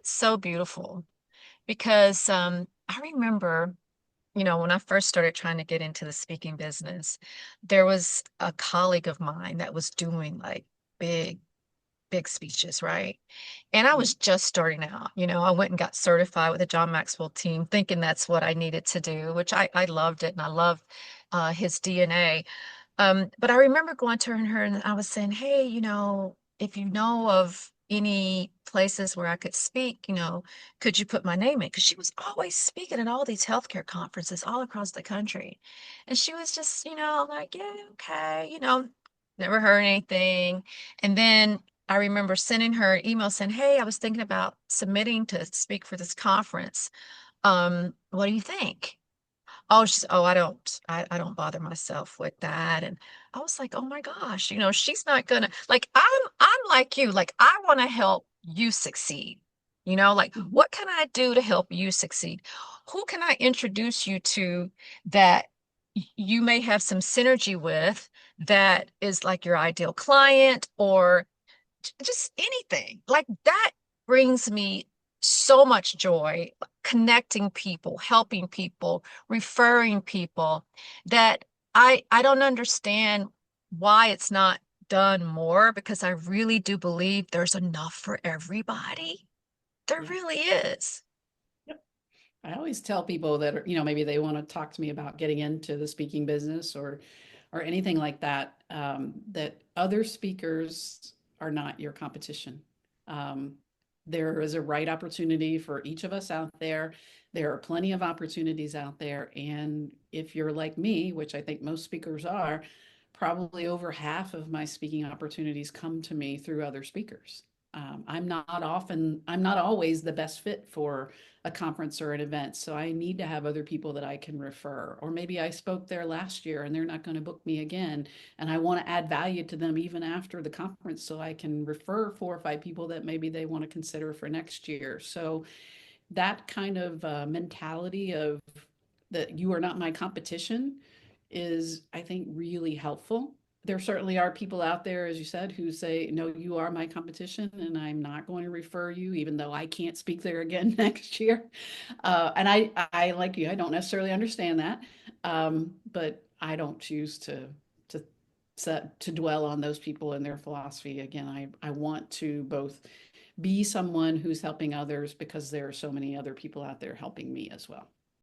That's so beautiful because I remember, when I first started trying to get into the speaking business, there was a colleague of mine that was doing like big, big speeches, right? And I Mm. was just starting out. I went and got certified with the John Maxwell team, thinking that's what I needed to do, which I loved it and I loved his DNA. But I remember going to her and I was saying, hey, if you know of any places where I could speak, could you put my name in? Because she was always speaking at all these healthcare conferences all across the country. And she was just, like, yeah, okay, never heard anything. And then I remember sending her an email saying, hey, I was thinking about submitting to speak for this conference. What do you think? Oh, I don't bother myself with that. And I was like, oh my gosh, she's not gonna like I'm like you, like I want to help you succeed. Like Mhm. what can I do to help you succeed? Who can I introduce you to that you may have some synergy with that is like your ideal client or just anything like that brings me so much joy connecting people, helping people, referring people that I don't understand why it's not done more because I really do believe there's enough for everybody. There Yeah. really is. Yep. I always tell people that, maybe they want to talk to me about getting into the speaking business or anything like that, that other speakers are not your competition. Um, there is a right opportunity for each of us out there. There are plenty of opportunities out there. And if you're like me, which I think most speakers are, probably over half of my speaking opportunities come to me through other speakers. I'm not always the best fit for a conference or an event. So I need to have other people that I can refer. Or maybe I spoke there last year and they're not going to book me again. And I want to add value to them even after the conference so I can refer 4 or 5 people that maybe they want to consider for next year. So that kind of mentality of that you are not my competition is, I think, really helpful. There certainly are people out there, as you said, who say, no, you are my competition and I'm not going to refer you, even though I can't speak there again next year. And I, like you, I don't necessarily understand that. But I don't choose to to dwell on those people and their philosophy. Again, I want to both be someone who's helping others because there are so many other people out there helping me as well.